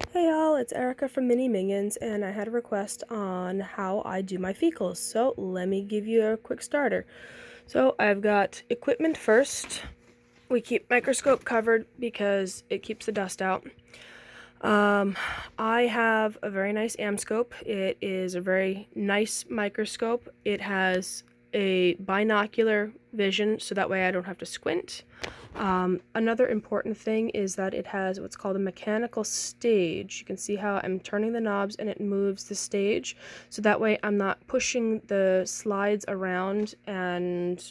Hey y'all, it's Erica from Mini Minions, and I had a request on how I do my fecals, so let me give you a quick starter. So I've got equipment first. We keep microscope covered because it keeps the dust out. I have a very nice Amscope. It is a very nice microscope. It has a binocular vision, so that way I don't have to squint. Another important thing is that it has what's called a mechanical stage. You can see how I'm turning the knobs and it moves the stage, so that way I'm not pushing the slides around, and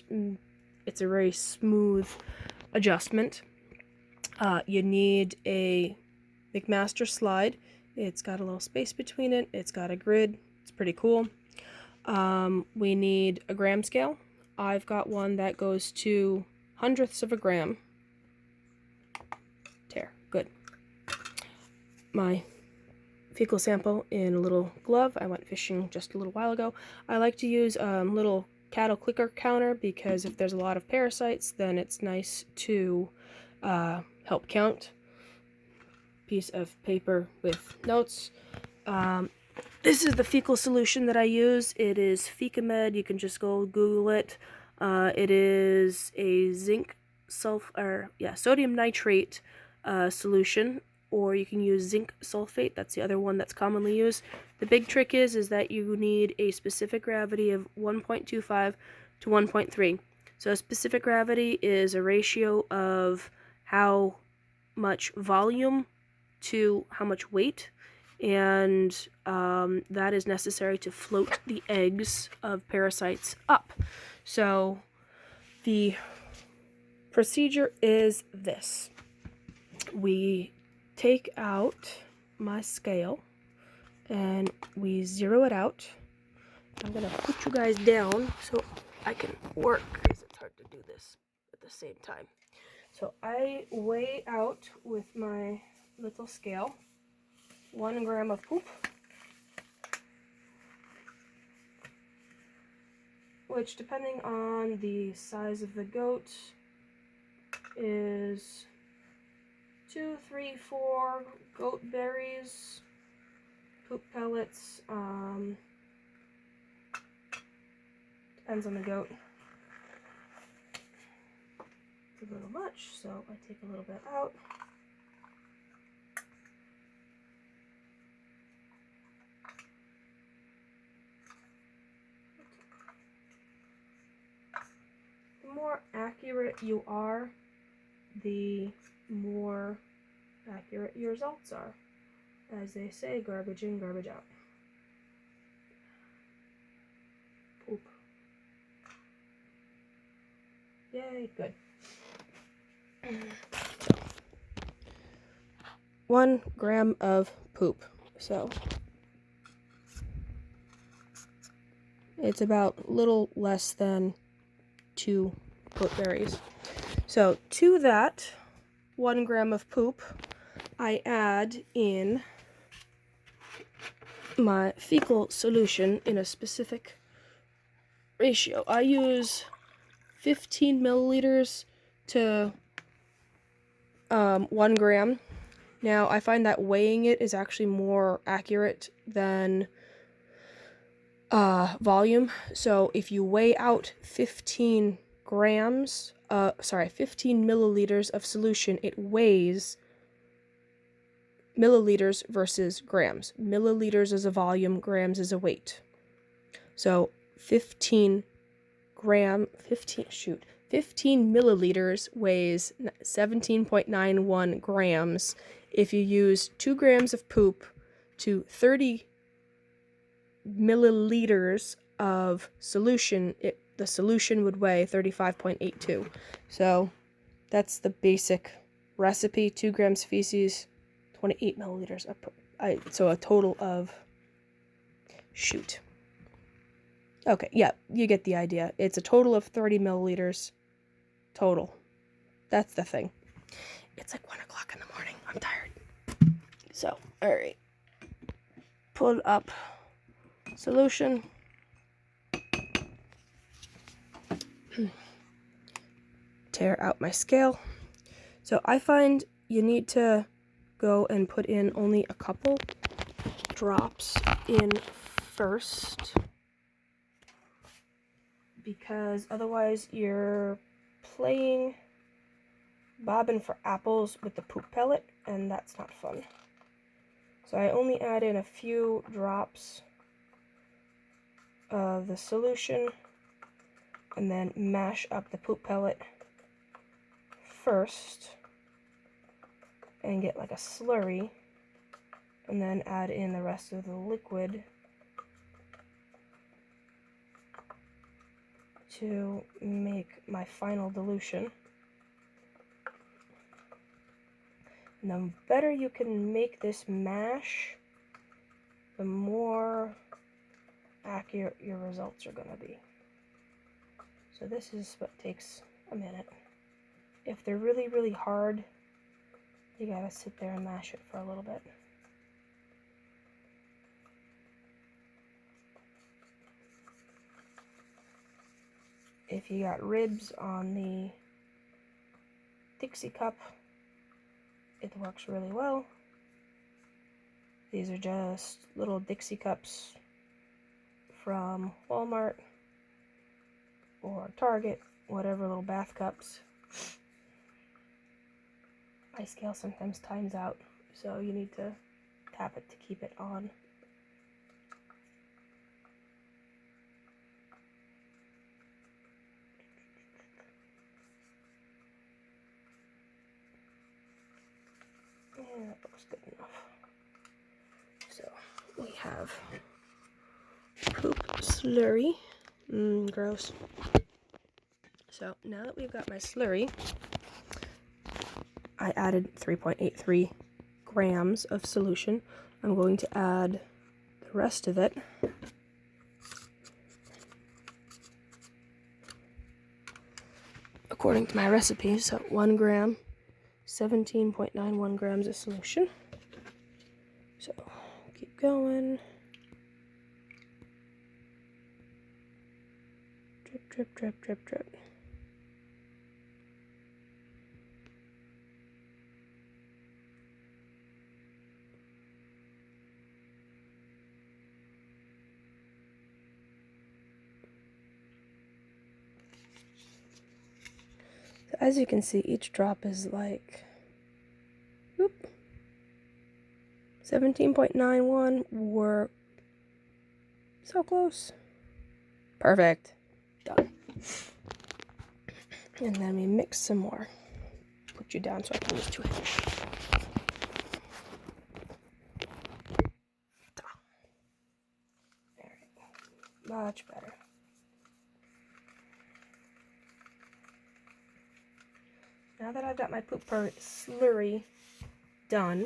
it's a very smooth adjustment. You need a McMaster slide. It's got a little space between it. It's got a grid. It's pretty cool. We need a gram scale. I've got one that goes to hundredths of a gram. Tear. Good. My fecal sample in a little glove. I went fishing just a little while ago. I like to use a little cattle clicker counter because if there's a lot of parasites, then it's nice to help count. Piece of paper with notes. This is the fecal solution that I use. It is FecaMed. You can just go Google it. It is a sodium nitrate solution, or you can use zinc sulfate. That's the other one that's commonly used. The big trick is that you need a specific gravity of 1.25 to 1.3. So specific gravity is a ratio of how much volume to how much weight, and that is necessary to float the eggs of parasites up. So the procedure is this. We take out my scale and we zero it out. I'm gonna put you guys down so I can work, because it's hard to do this at the same time. So I weigh out with my little scale 1 gram of poop, which, depending on the size of the goat, is 2, 3, 4 goat berries, poop pellets. Depends on the goat. It's a little much, so I take a little bit out. The more accurate you are, the more accurate your results are. As they say, garbage in, garbage out. Poop. Yay, good. 1 gram of poop. So it's about a little less than 2 goat berries. So to that 1 gram of poop, I add in my fecal solution in a specific ratio. I use 15 milliliters to 1 gram. Now, I find that weighing it is actually more accurate than volume. So if you weigh out 15 milliliters of solution, it weighs milliliters versus grams. Milliliters is a volume, grams is a weight. So 15 milliliters weighs 17.91 grams. If you use 2 grams of poop to 30 milliliters of solution, the solution would weigh 35.82. So that's the basic recipe. 2 grams feces, 28 milliliters of poop. So a total of, okay, yeah, you get the idea. It's a total of 30 milliliters total. That's the thing. It's like 1 o'clock in the morning. I'm tired. So, alright. Pull up solution. Tear out my scale. So I find you need to go and put in only a couple drops in first, because otherwise you're playing bobbing for apples with the poop pellet, and that's not fun. So I only add in a few drops of the solution and then mash up the poop pellet first and get like a slurry, and then add in the rest of the liquid to make my final dilution. And the better you can make this mash, the more accurate your results are going to be. So this is what takes a minute. If they're really, really hard, you gotta sit there and mash it for a little bit. If you got ribs on the Dixie cup, it works really well. These are just little Dixie cups from Walmart or Target, whatever, little bath cups. My scale sometimes times out, so you need to tap it to keep it on. Yeah, that looks good enough. So we have poop slurry. Gross. So now that we've got my slurry, I added 3.83 grams of solution. I'm going to add the rest of it. According to my recipe, so 1 gram, 17.91 grams of solution. So keep going. Drip, drip, drip, drip, drip. So as you can see, each drop is like 17.91. We're so close. Perfect. Done. And then we mix some more. Put you down so I can use 2 hands. There. Much better. Now that I've got my poop slurry done,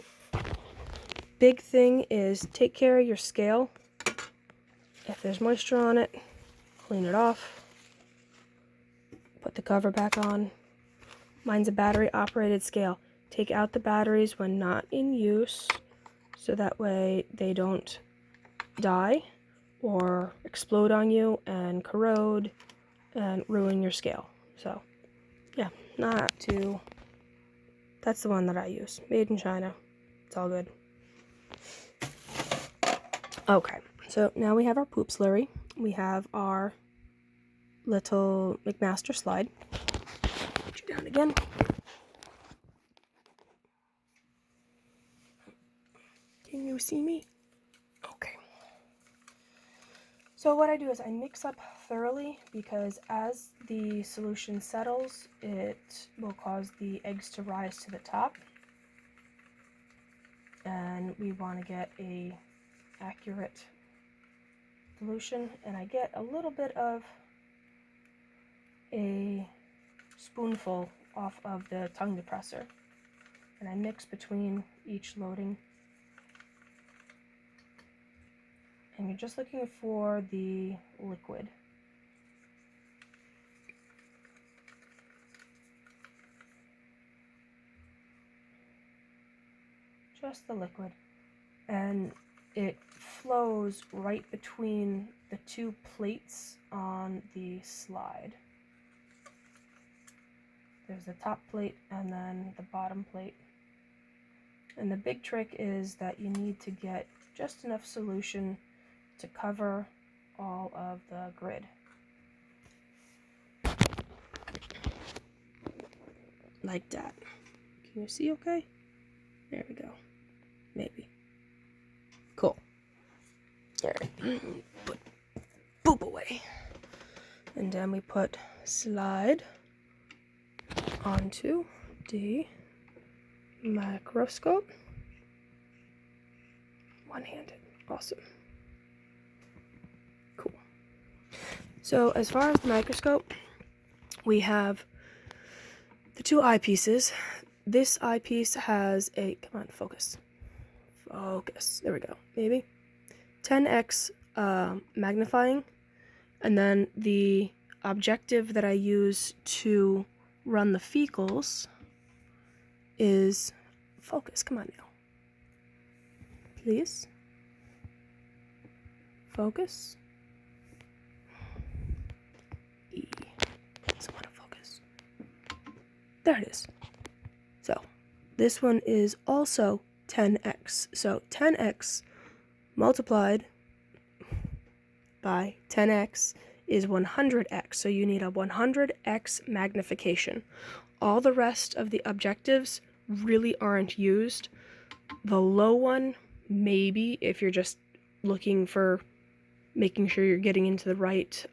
big thing is take care of your scale. If there's moisture on it, clean it off. Put the cover back on. Mine's a battery operated scale. Take out the batteries when not in use, so that way they don't die or explode on you and corrode and ruin your scale. So yeah, not too. That's the one that I use. Made in China. It's all good. Okay, so now we have our poop slurry. We have our little McMaster slide. Put you down again. Can you see me? Okay. So what I do is I mix up thoroughly, because as the solution settles, it will cause the eggs to rise to the top. And we want to get a accurate dilution, and I get a little bit of a spoonful off of the tongue depressor, and I mix between each loading. And you're just looking for the liquid. Just the liquid. And it flows right between the 2 plates on the slide. There's the top plate and then the bottom plate. And the big trick is that you need to get just enough solution to cover all of the grid. Like that. Can you see okay? There we go. Maybe. Cool. Alright. Put boop away. And then we put slide onto the microscope. One-handed. Awesome. Cool. So as far as the microscope, we have the two eyepieces. This eyepiece has a, come on, focus. Focus. There we go. Maybe 10x magnifying. And then the objective that I use to run the fecals is focus. Come on now. Please. Focus. E. Doesn't want to focus. There it is. So this one is also 10x. So 10x multiplied by 10x is 100x. So you need a 100x magnification. All the rest of the objectives really aren't used. The low one, maybe, if you're just looking for making sure you're getting into the right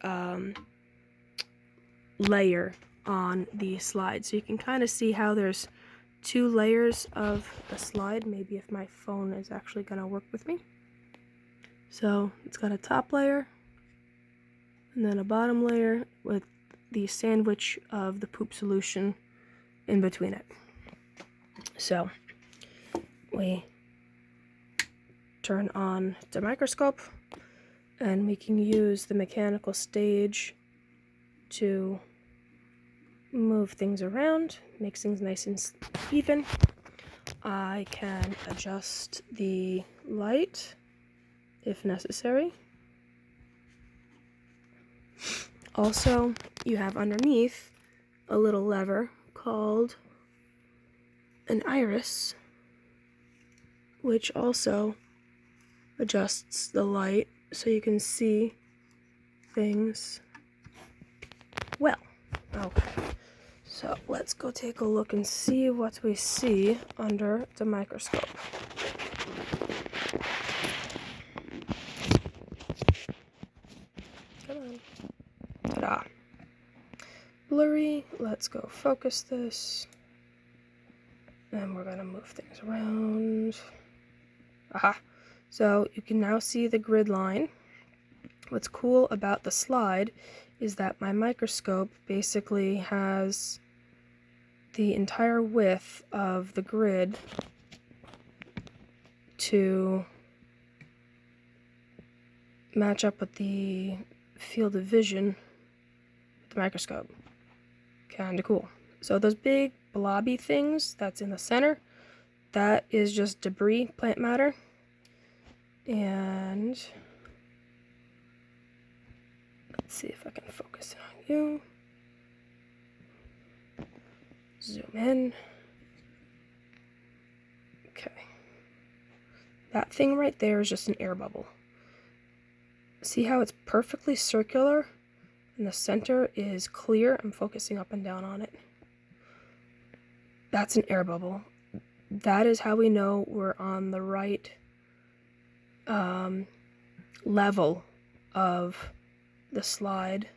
layer on the slide. So you can kind of see how there's two layers of the slide. Maybe if my phone is actually going to work with me. So it's got a top layer and then a bottom layer with the sandwich of the poop solution in between it. So we turn on the microscope and we can use the mechanical stage to move things around, makes things nice and even. I can adjust the light if necessary. Also, you have underneath a little lever called an iris, which also adjusts the light so you can see things well. Okay, so let's go take a look and see what we see under the microscope. Come on. Ta-da. Blurry. Let's go focus this. And we're going to move things around. Aha. So you can now see the grid line. What's cool about the slide is that my microscope basically has the entire width of the grid to match up with the field of vision with the microscope. Kinda cool. So those big blobby things that's in the center, that is just debris, plant matter. And let's see if I can focus it on you. Zoom in. Okay. That thing right there is just an air bubble. See how it's perfectly circular and the center is clear? I'm focusing up and down on it. That's an air bubble. That is how we know we're on the right level of the slide,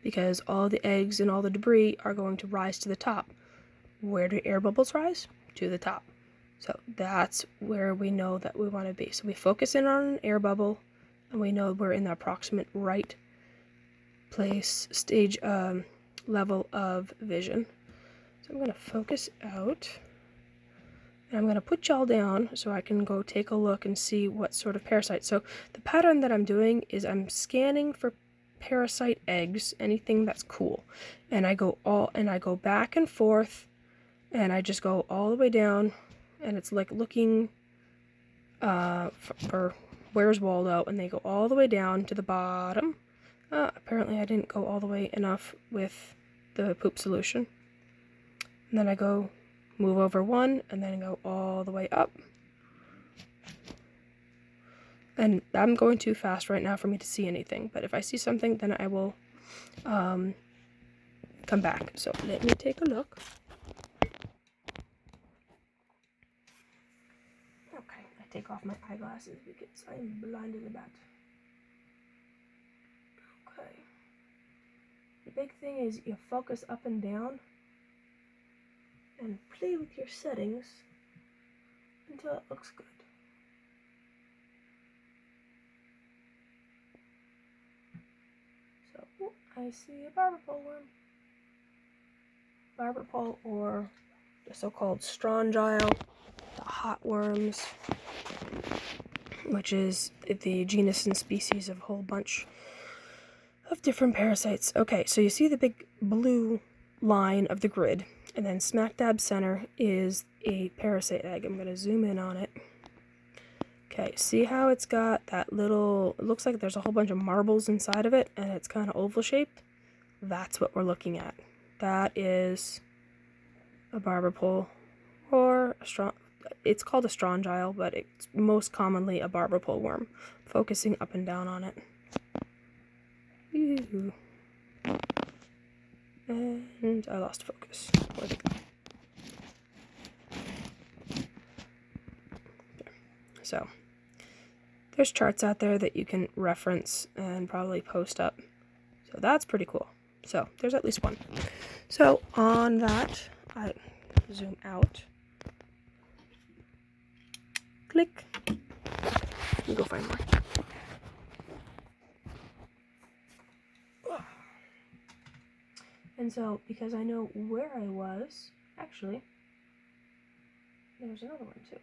because all the eggs and all the debris are going to rise to the top. Where do air bubbles rise? To the top. So that's where we know that we want to be. So we focus in on an air bubble and we know we're in the approximate right place, stage, level of vision. So I'm going to focus out. And I'm going to put y'all down so I can go take a look and see what sort of parasite. So the pattern that I'm doing is I'm scanning for parasite eggs, anything that's cool. And I go back and forth, and I just go all the way down, and it's like looking for Where's Waldo, and they go all the way down to the bottom. Apparently I didn't go all the way enough with the poop solution. And then I go move over one, and then go all the way up. And I'm going too fast right now for me to see anything, but if I see something, then I will come back. So let me take a look. Okay, I take off my eyeglasses because I'm blind as a bat. Okay. The big thing is you focus up and down and play with your settings until it looks good. So, I see a barber pole worm. Barber pole, or the so-called strongyle, the hot worms, which is the genus and species of a whole bunch of different parasites. Okay, so you see the big blue line of the grid, and then smack dab center is a parasite egg. I'm going to zoom in on it. Okay, see how it's got that little, it looks like there's a whole bunch of marbles inside of it, and it's kind of oval shaped? That's what we're looking at. That is a barber pole, or it's called a strongyle, but it's most commonly a barber pole worm. Focusing up and down on it. Ew. And I lost focus. Where'd it go? There. So, there's charts out there that you can reference and probably post up. So that's pretty cool. So, there's at least one. So, on that, I zoom out. Click. Let me go find more. And so, because I know where I was, actually, there's another one too.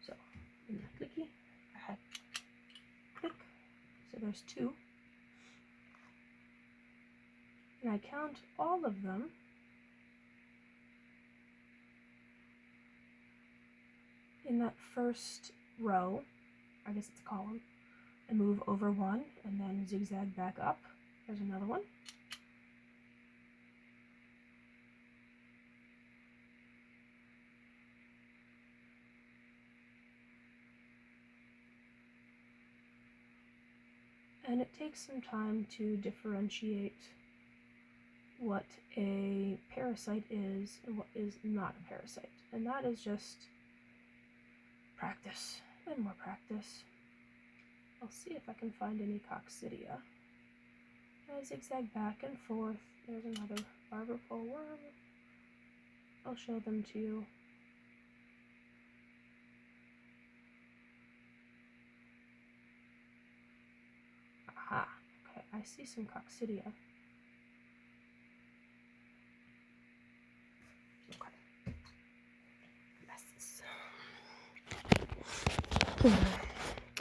So, in the clicky, I had click. So there's two. And I count all of them. In that first row, I guess it's a column, and move over one, and then zigzag back up. There's another one. And it takes some time to differentiate what a parasite is and what is not a parasite. And that is just practice and more practice. I'll see if I can find any coccidia. I zigzag back and forth. There's another barber pole worm. I'll show them to you. Aha, okay, I see some coccidia. Okay. Yes.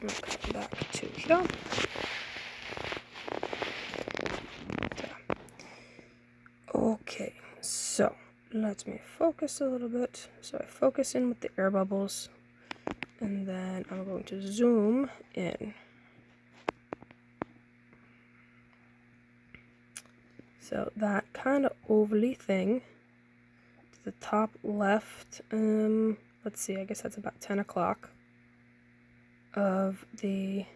Okay, back to here. Okay, so let me focus a little bit. So I focus in with the air bubbles, and then I'm going to zoom in. So that kind of ovally thing to the top left, let's see, I guess that's about 10 o'clock of the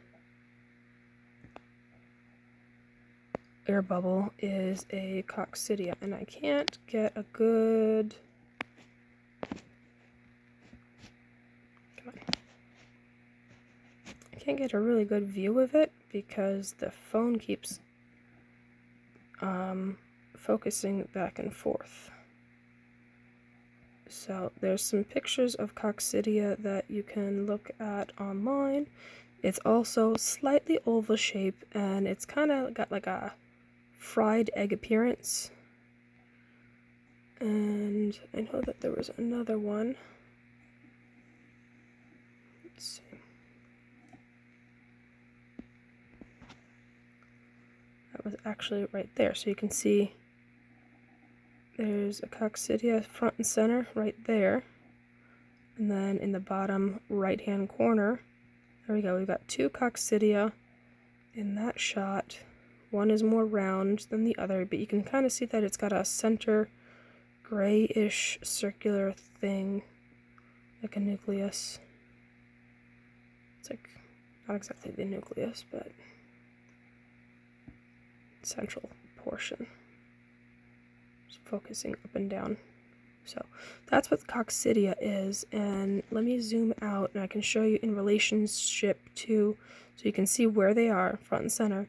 air bubble is a coccidia, and I can't get a good, come on, I can't get a really good view of it because the phone keeps focusing back and forth. So there's some pictures of coccidia that you can look at online. It's also slightly oval shape, and it's kind of got like a fried egg appearance. And I know that there was another one. Let's see. That was actually right there. So you can see there's a coccidia front and center right there. And then in the bottom right hand corner, there we go, we've got two coccidia in that shot One is more round than the other, but you can kind of see that it's got a center grayish circular thing, like a nucleus. It's like not exactly the nucleus, but central portion. Just focusing up and down. So that's what coccidia is, and let me zoom out and I can show you in relationship to, so you can see where they are front and center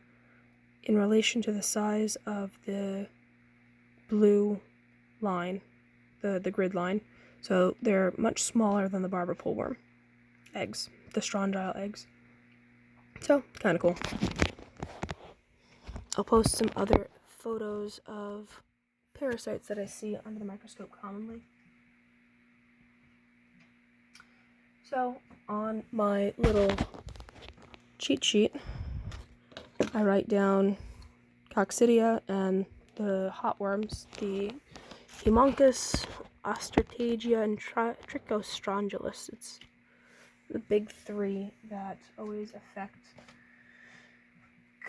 in relation to the size of the blue line, the grid line. So they're much smaller than the barber pole worm eggs, the strongyle eggs. So kind of cool. I'll post some other photos of parasites that I see under the microscope commonly. So on my little cheat sheet, I write down coccidia and the hotworms, the Haemonchus, Ostratagia, and Trichostrongylus. It's the big three that always affect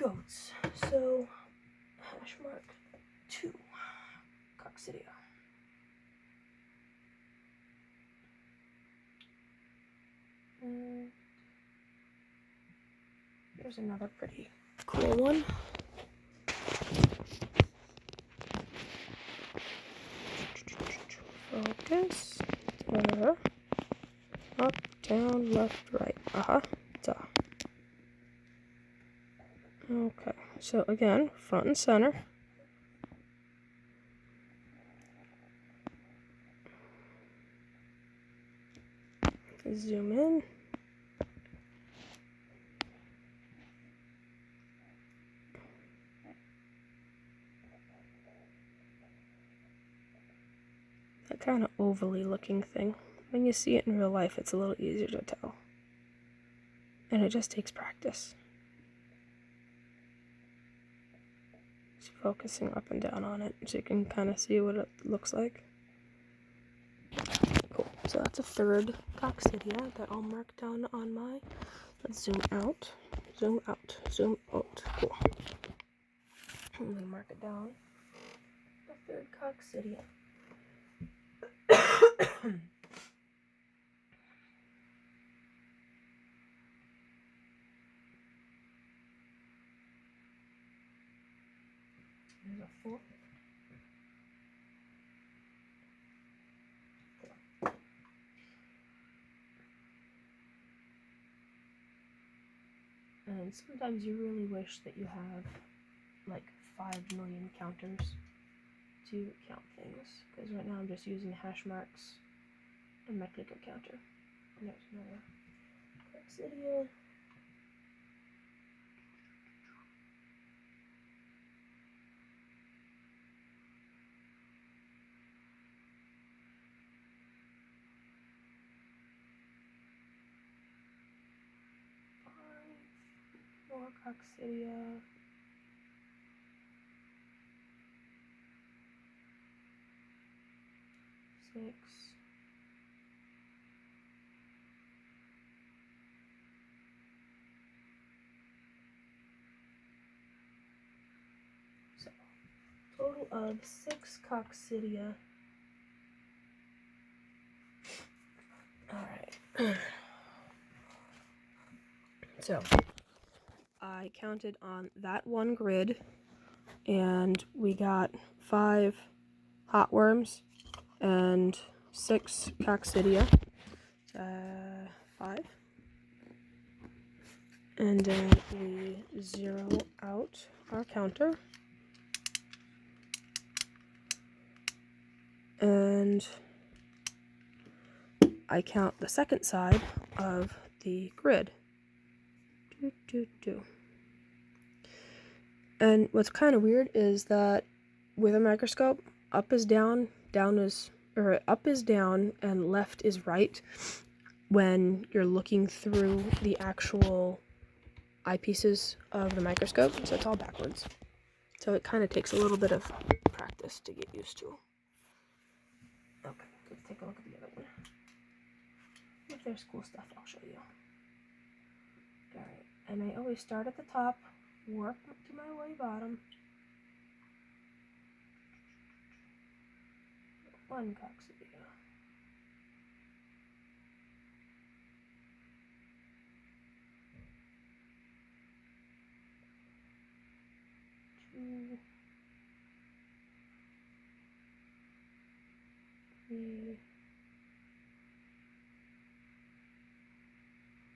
goats. So hash mark 2, coccidia. And here's another pretty cool one. Focus. Up, down, left, right. Duh. Okay, so again, front and center. Zoom in. That kind of ovally looking thing. When you see it in real life, it's a little easier to tell. And it just takes practice. Just focusing up and down on it so you can kind of see what it looks like. Cool. So that's a third coccidia that I'll mark down on my. Let's zoom out. Zoom out. Zoom out. Cool. And then mark it down. The third coccidia. There's a fourth. And sometimes you really wish that you have like 5 million counters to count things, because right now I'm just using hash marks and my clicker counter. And there's another coccidia. More coccidia. 6. So, total of 6 coccidia. Alright. So, I counted on that one grid, and we got 5 hotworms and 6 coccidia. 5. And then we zero out our counter. And I count the second side of the grid. And what's kind of weird is that with a microscope, up is down, up is down, and left is right when you're looking through the actual eyepieces of the microscope, so it's all backwards. So it kind of takes a little bit of practice to get used to. Okay, let's take a look at the other one. If there's cool stuff, I'll show you. Alright, and I always start at the top work up to my way bottom. 1 coccidia. 2, 3,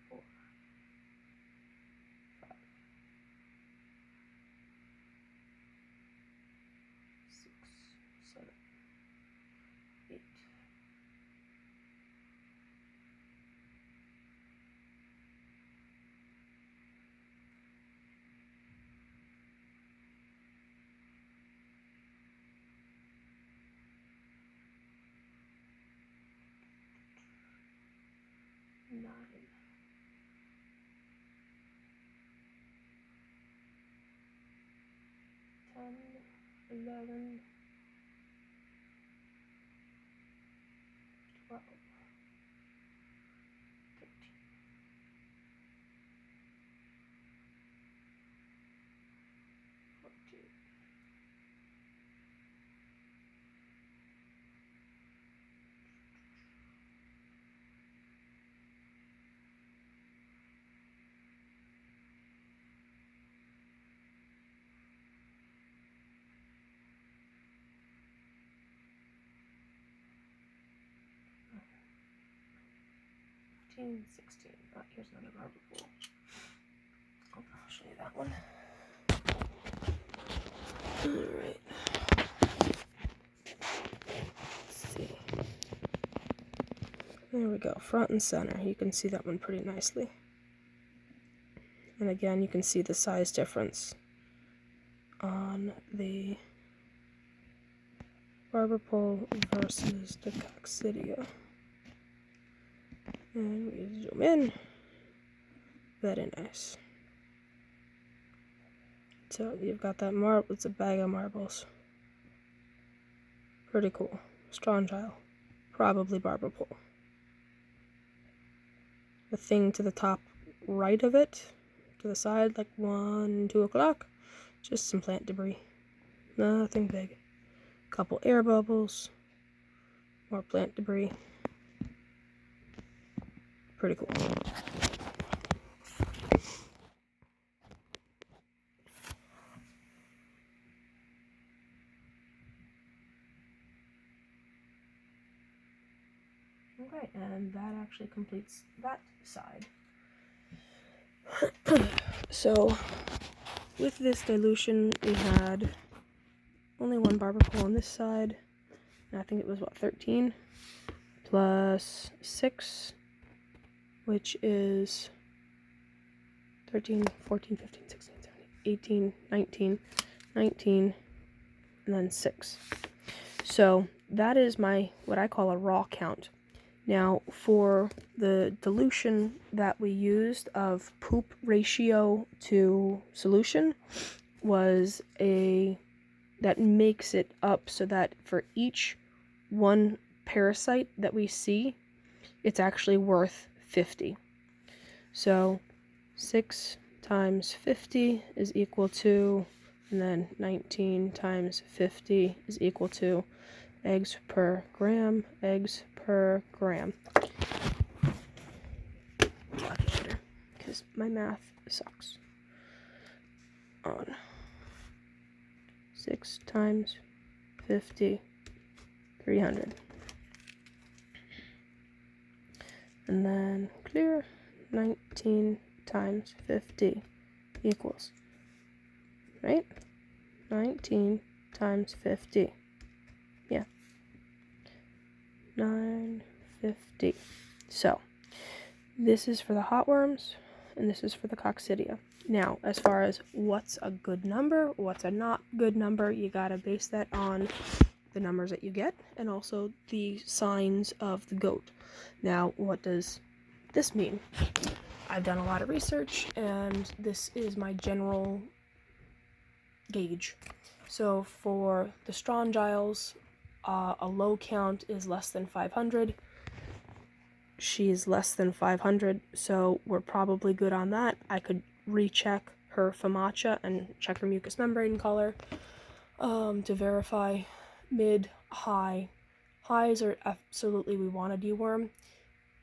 4, 5, 6, 7, 8. 9, 10, 11, 12, 13, 14, 15, 16. Oh, here's another barber pole. I'll show you that one. Alright. Let's see. There we go, front and center. You can see that one pretty nicely. And again, you can see the size difference on the barber pole versus the coccidia. And we zoom in. Very nice. So you've got that marble, it's a bag of marbles. Pretty cool. Strongile. Probably barber pole. The thing to the top right of it, to the side, like 1, 2 o'clock, just some plant debris. Nothing big. Couple air bubbles. More plant debris. Pretty cool. Okay, and that actually completes that side. So, with this dilution, we had only 1 barber pole on this side. And I think it was, what, 13? Plus 6, which is 13, 14, 15, 16, 17, 18, 19, 19, and then 6. So, that is my, what I call a raw count. Now, for the dilution that we used of poop ratio to solution was that makes it up so that for each 1 parasite that we see, it's actually worth 50. So 6 times 50 is equal to, and then 19 times 50 is equal to eggs per gram, eggs per gram. Calculator, because my math sucks. On 6 times 50, 300. And then clear, 19 times 50 equals, right? 19 times 50. Yeah. 950. So, this is for the hotworms, and this is for the coccidia. Now, as far as what's a good number, what's a not good number, you gotta base that on the numbers that you get, and also the signs of the goat. Now, what does this mean? I've done a lot of research, and this is my general gauge. So, for the Strongyles, a low count is less than 500. She's less than 500, so we're probably good on that. I could recheck her FAMACHA and check her mucous membrane color to verify. Mid, high. Highs are absolutely we want to deworm.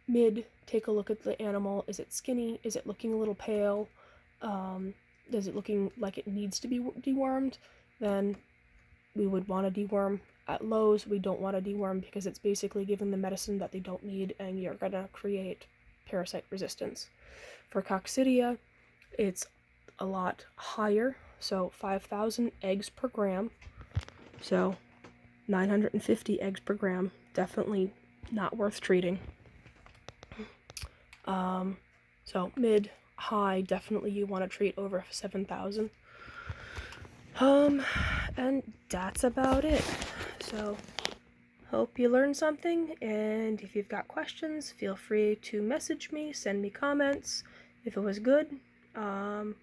Mid, take a look at the animal. Is it skinny? Is it looking a little pale? Is it looking like it needs to be dewormed? Then we would want to deworm. At lows, we don't want to deworm because it's basically giving the medicine that they don't need, and you're going to create parasite resistance. For coccidia, it's a lot higher, so 5,000 eggs per gram, so 950 eggs per gram, definitely not worth treating. So mid, high, definitely you want to treat over 7,000. And that's about it. So hope you learned something, and if you've got questions, feel free to message me, send me comments. If it was good, thumbs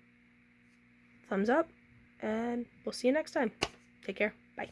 up, and we'll see you next time. Take care. Bye.